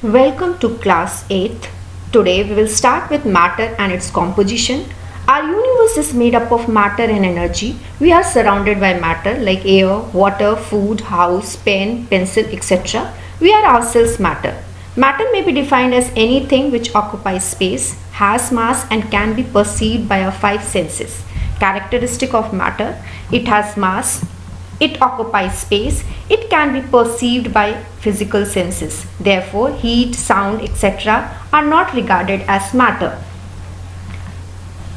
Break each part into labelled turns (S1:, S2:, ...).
S1: Welcome to class 8th. Today we will start with matter and its composition. Our universe is made up of matter and energy. We are surrounded by matter like air, water, food, house, pen, pencil, etc. We are ourselves matter. Matter may be defined as anything which occupies space, has mass and can be perceived by our five senses. Characteristic of matter: it has mass, it occupies space, it can be perceived by physical senses. Therefore, heat, sound, etc. are not regarded as matter.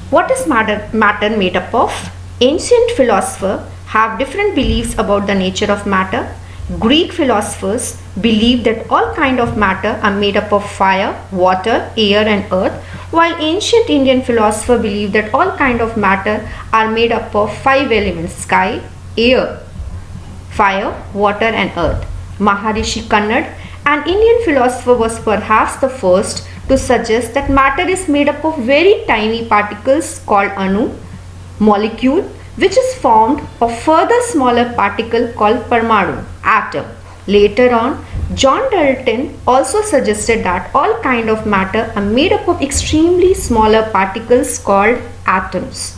S1: What is matter made up of? Ancient philosophers have different beliefs about the nature of matter. Greek philosophers believed that all kind of matter are made up of fire, water, air and earth, while ancient Indian philosophers believed that all kind of matter are made up of five elements: sky, air, fire, water and earth. Maharishi Kannad, an Indian philosopher, was perhaps the first to suggest that matter is made up of very tiny particles called anu, molecule, which is formed of further smaller particle called parmanu, atom. Later on, John Dalton also suggested that all kind of matter are made up of extremely smaller particles called atoms.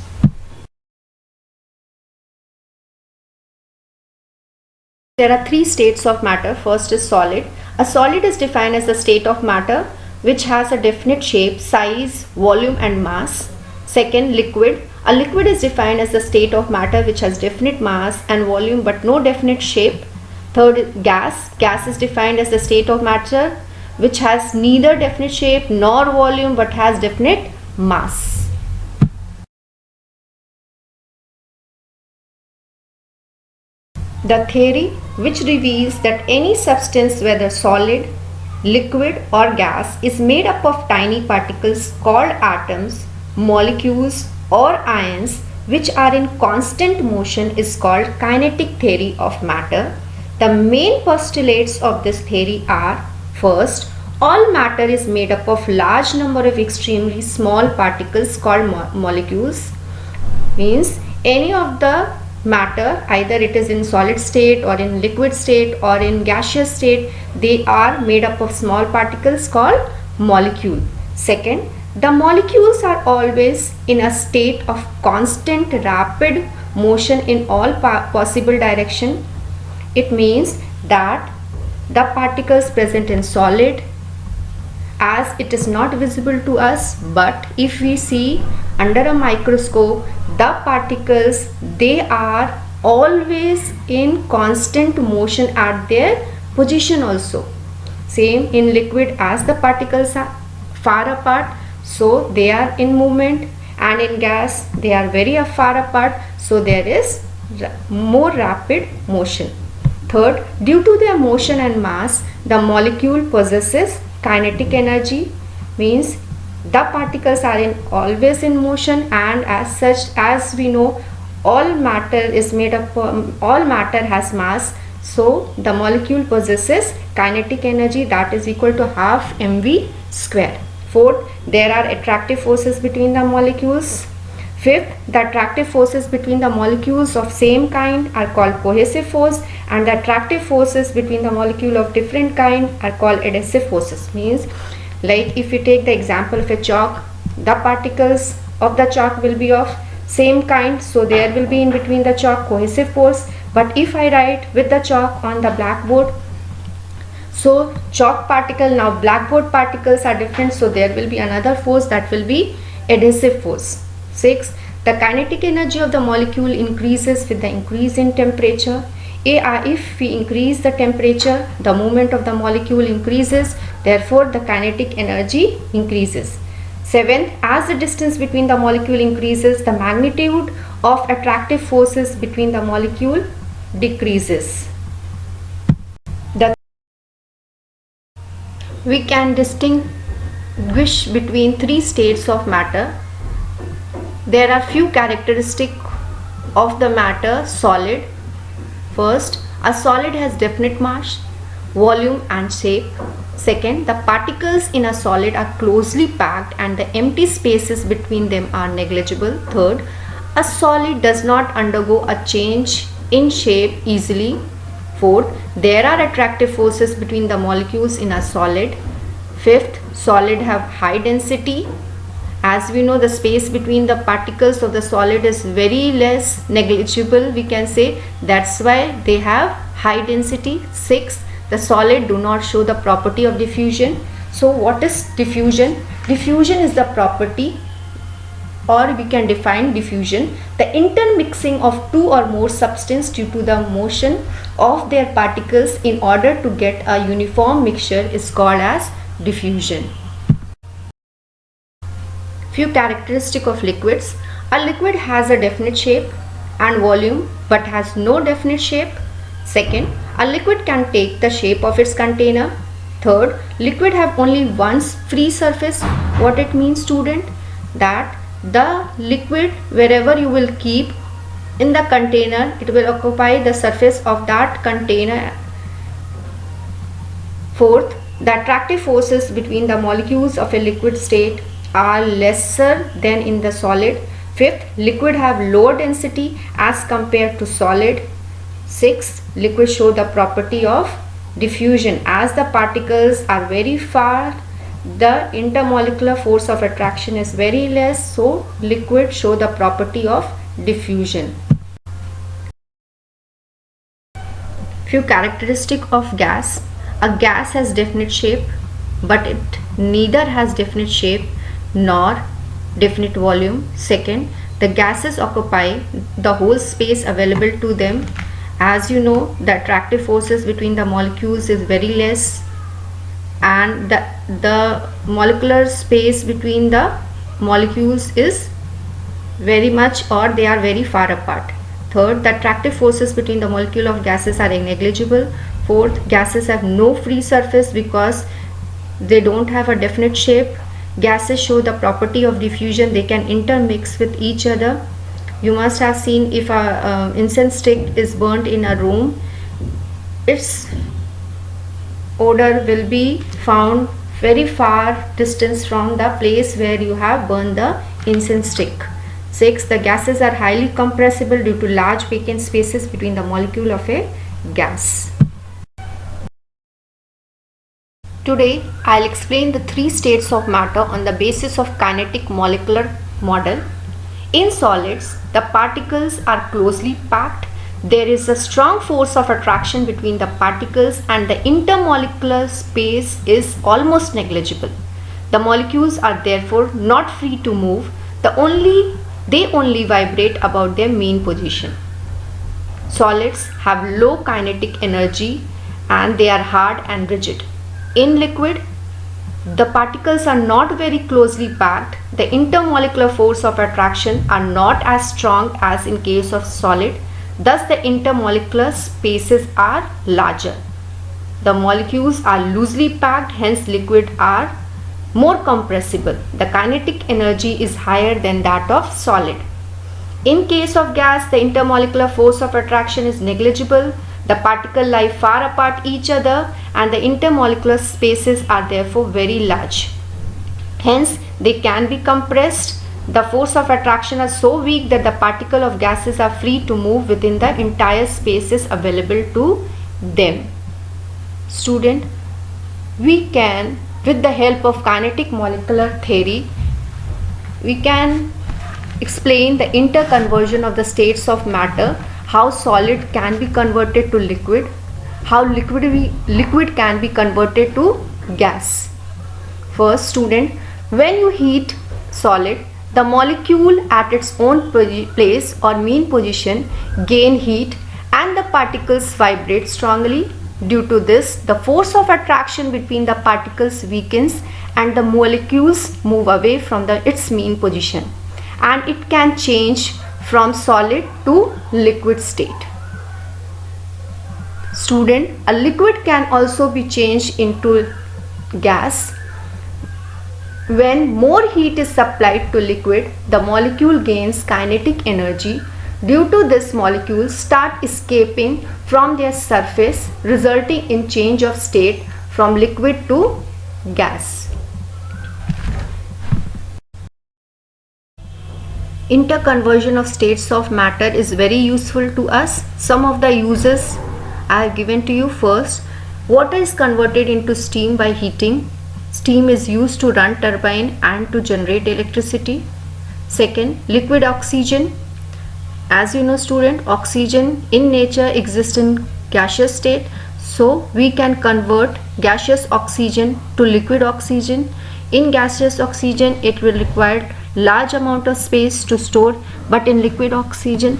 S1: There are three states of matter. First is solid. A solid is defined as the state of matter which has a definite shape, size, volume and mass. Second, liquid. A liquid is defined as the state of matter which has definite mass and volume but no definite shape. Third, gas. Gas is defined as the state of matter which has neither definite shape nor volume but has definite mass. The theory which reveals that any substance, whether solid, liquid or gas, is made up of tiny particles called atoms, molecules or ions which are in constant motion is called kinetic theory of matter. The main postulates of this theory are: first, all matter is made up of large number of extremely small particles called molecules. Means any of the matter, either it is in solid state or in liquid state or in gaseous state, they are made up of small particles called molecule. Second, the molecules are always in a state of constant rapid motion in all possible direction. It means that the particles present in solid, as it is not visible to us, but if we see under a microscope, the particles, they are always in constant motion at their position also. Same in liquid, as the particles are far apart, so they are in movement, and in gas they are very far apart, so there is more rapid motion. Third, due to their motion and mass, the molecule possesses kinetic energy. Means the particles are always in motion, and as such, as we know, all matter is made up, all matter has mass, so the molecule possesses kinetic energy that is equal to half mv square. Fourth, there are attractive forces between the molecules. Fifth, the attractive forces between the molecules of same kind are called cohesive force, and the attractive forces between the molecule of different kind are called adhesive forces. Means, like if you take the example of a chalk, the particles of the chalk will be of same kind, so there will be in between the chalk cohesive force. But if I write with the chalk on the blackboard, so chalk particle, now blackboard particles are different, so there will be another force, that will be adhesive force. 6. The kinetic energy of the molecule increases with the increase in temperature. If we increase the temperature, the movement of the molecule increases, therefore the kinetic energy increases. 7. As the distance between the molecule increases, the magnitude of attractive forces between the molecule decreases. We can distinguish between three states of matter. There are few characteristics of the matter solid. First, a solid has definite mass, volume and shape. Second, the particles in a solid are closely packed and the empty spaces between them are negligible. Third, a solid does not undergo a change in shape easily. Fourth, there are attractive forces between the molecules in a solid. Fifth, solid have high density. As we know, the space between the particles of the solid is very less, negligible we can say. That's why they have high density. Sixth, the solid do not show the property of diffusion. So what is diffusion? Diffusion is the property, or we can define diffusion, the intermixing of two or more substances due to the motion of their particles in order to get a uniform mixture is called as diffusion. Few characteristics of liquids. A liquid has a definite shape and volume but has no definite shape. Second, a liquid can take the shape of its container. Third, liquid have only one free surface. What it means, student? That the liquid, wherever you will keep in the container, it will occupy the surface of that container. Fourth, the attractive forces between the molecules of a liquid state are lesser than in the solid. Fifth, liquid have lower density as compared to solid. Sixth, liquid show the property of diffusion. As the particles are very far, the intermolecular force of attraction is very less, so liquid show the property of diffusion. Few characteristics of gas. A gas has definite shape, but it neither has definite shape nor definite volume. Second, the gases occupy the whole space available to them. As you know, the attractive forces between the molecules is very less, and the molecular space between the molecules is very much, or they are very far apart. Third, the attractive forces between the molecule of gases are negligible. Fourth, gases have no free surface because they don't have a definite shape. Gases show the property of diffusion, they can intermix with each other. You must have seen, if a incense stick is burnt in a room, its odor will be found very far distance from the place where you have burned the incense stick. 6. The gases are highly compressible due to large vacant spaces between the molecule of a gas. Today, I'll explain the three states of matter on the basis of kinetic molecular model. In solids, the particles are closely packed. There is a strong force of attraction between the particles and the intermolecular space is almost negligible. The molecules are therefore not free to move. They only vibrate about their mean position. Solids have low kinetic energy and they are hard and rigid. In liquid, the particles are not very closely packed. The intermolecular force of attraction are not as strong as in case of solid. Thus, the intermolecular spaces are larger. The molecules are loosely packed, hence liquid are more compressible. The kinetic energy is higher than that of solid. In case of gas, the intermolecular force of attraction is negligible. The particles lie far apart each other and the intermolecular spaces are therefore very large. Hence, they can be compressed. The force of attraction is so weak that the particle of gases are free to move within the entire spaces available to them. Student, we can, with the help of kinetic molecular theory, we can explain the interconversion of the states of matter, how solid can be converted to liquid, how liquid can be converted to gas. First, student, when you heat solid, the molecule at its own place or mean position gain heat and the particles vibrate strongly. Due to this, the force of attraction between the particles weakens and the molecules move away from its mean position, and it can change from solid to liquid state. Student, a liquid can also be changed into gas. When more heat is supplied to liquid, the molecule gains kinetic energy. Due to this, molecules start escaping from their surface, resulting in change of state from liquid to gas. Interconversion of states of matter is very useful to us. Some of the uses I have given to you. First, water is converted into steam by heating. Steam is used to run turbine and to generate electricity. Second, liquid oxygen. As you know student, oxygen in nature exists in gaseous state, so we can convert gaseous oxygen to liquid oxygen. In gaseous oxygen it will require large amount of space to store, but in liquid oxygen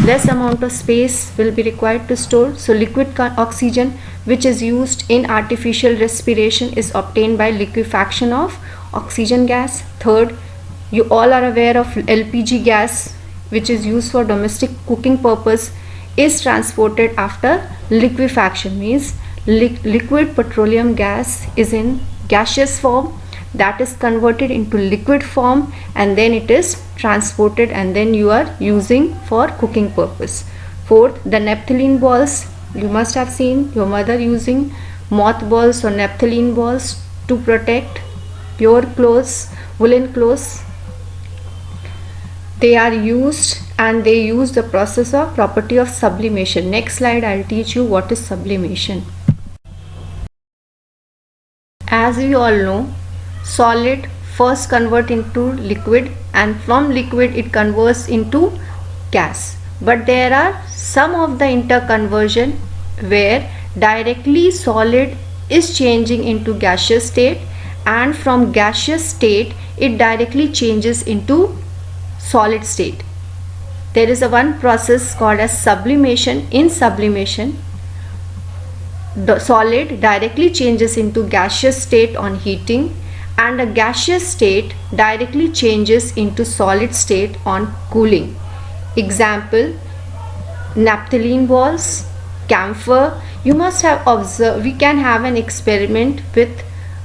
S1: less amount of space will be required to store. So liquid oxygen, which is used in artificial respiration, is obtained by liquefaction of oxygen gas. Third, you all are aware of LPG gas, which is used for domestic cooking purpose, is transported after liquefaction. Means liquid petroleum gas is in gaseous form, that is converted into liquid form, and then it is transported and then you are using for cooking purpose. Fourth, the naphthalene balls. You must have seen your mother using mothballs or naphthalene balls to protect pure clothes, woolen clothes. They are used and they use the process of property of sublimation. Next slide, I'll teach you what is sublimation. As we all know, solid first convert into liquid, and from liquid it converts into gas. But there are some of the interconversion where directly solid is changing into gaseous state, and from gaseous state it directly changes into solid state. There is a one process called as sublimation. In sublimation, the solid directly changes into gaseous state on heating, and a gaseous state directly changes into solid state on cooling. Example, naphthalene balls, camphor. You must have observed, we can have an experiment with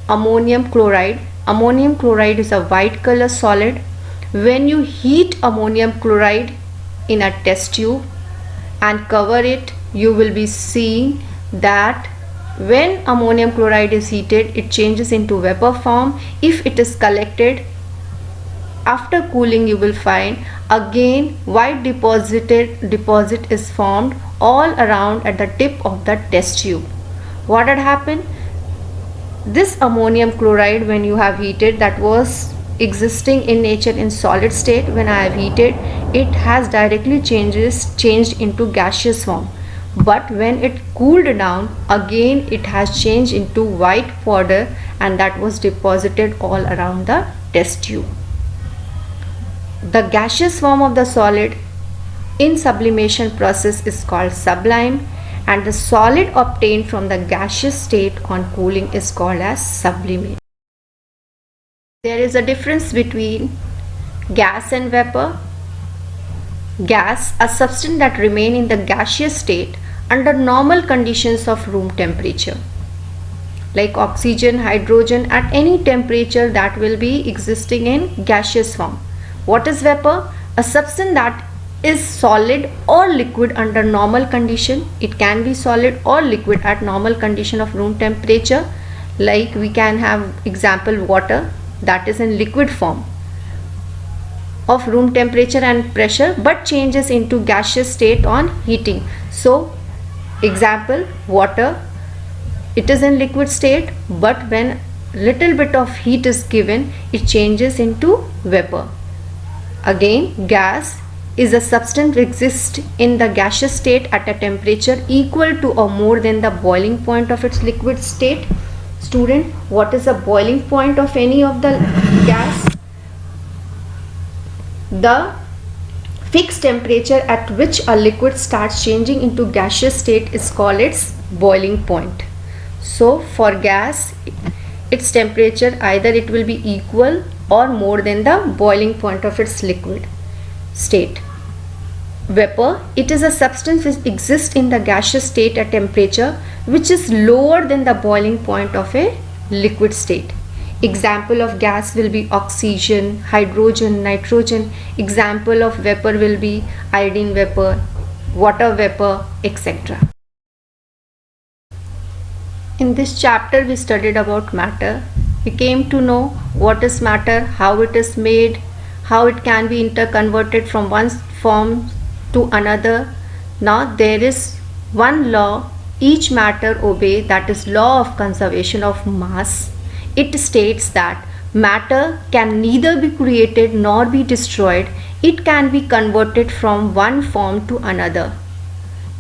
S1: ammonium chloride. Ammonium chloride is a white color solid. When you heat ammonium chloride in a test tube and cover it, you will be seeing that when ammonium chloride is heated, it changes into vapor form. If it is collected after cooling, you will find again white deposit is formed all around at the tip of the test tube. What had happened? This ammonium chloride, when you have heated, that was existing in nature in solid state. When I have heated, it has directly changed into gaseous form. But when it cooled down, again it has changed into white powder, and that was deposited all around the test tube. The gaseous form of the solid in sublimation process is called sublime, and the solid obtained from the gaseous state on cooling is called as sublimate. There is a difference between gas and vapor. Gas, a substance that remain in the gaseous state under normal conditions of room temperature, like oxygen, hydrogen, at any temperature that will be existing in gaseous form. What is vapor? A substance that is solid or liquid under normal condition. It can be solid or liquid at normal condition of room temperature. Like we can have example water, that is in liquid form of room temperature and pressure, but changes into gaseous state on heating. So example, water, it is in liquid state, but when little bit of heat is given, it changes into vapor. Again, gas is a substance exists in the gaseous state at a temperature equal to or more than the boiling point of its liquid state. Student, what is the boiling point of any of the gas? The fixed temperature at which a liquid starts changing into gaseous state is called its boiling point. So for gas, its temperature either it will be equal or more than the boiling point of its liquid state. Vapor, it is a substance which exists in the gaseous state at temperature which is lower than the boiling point of a liquid state. Example of gas will be oxygen, hydrogen, nitrogen. Example of vapor will be iodine vapor, water vapor, etc. In this chapter we studied about matter. We came to know what is matter, how it is made, how it can be interconverted from one form to another. Now there is one law each matter obey that is law of conservation of mass. It states that matter can neither be created nor be destroyed. It can be converted from one form to another.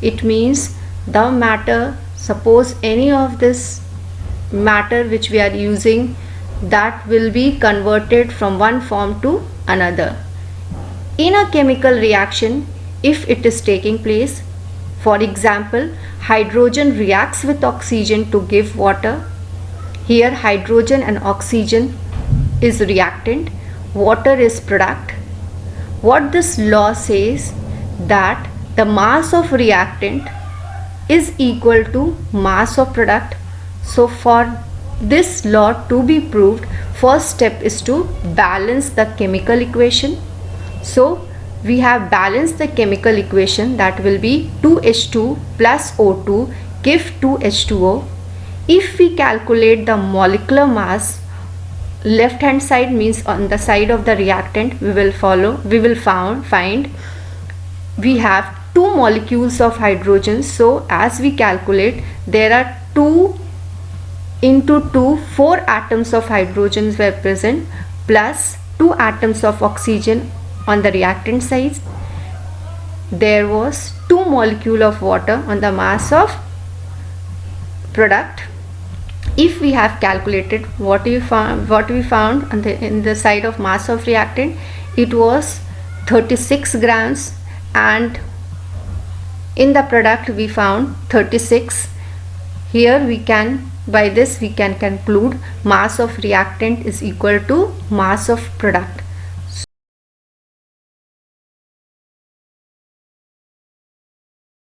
S1: It means the matter, suppose any of this matter which we are using, that will be converted from one form to another. In a chemical reaction, if it is taking place, for example, hydrogen reacts with oxygen to give water. Here hydrogen and oxygen is reactant, water is product. What this law says, that the mass of reactant is equal to mass of product. So for this law to be proved, first step is to balance the chemical equation. So we have balanced the chemical equation, that will be 2H2 plus O2 give 2H2O. If we calculate the molecular mass, left hand side means on the side of the reactant, we will find we have 2 molecules of hydrogen. So as we calculate, there are 2 into 2, 4 atoms of hydrogens were present, plus 2 atoms of oxygen on the reactant side. There was 2 molecule of water on the mass of product. If we have calculated what we found on in the side of mass of reactant, it was 36 grams, and in the product we found 36. Here we can, by this we can conclude mass of reactant is equal to mass of product.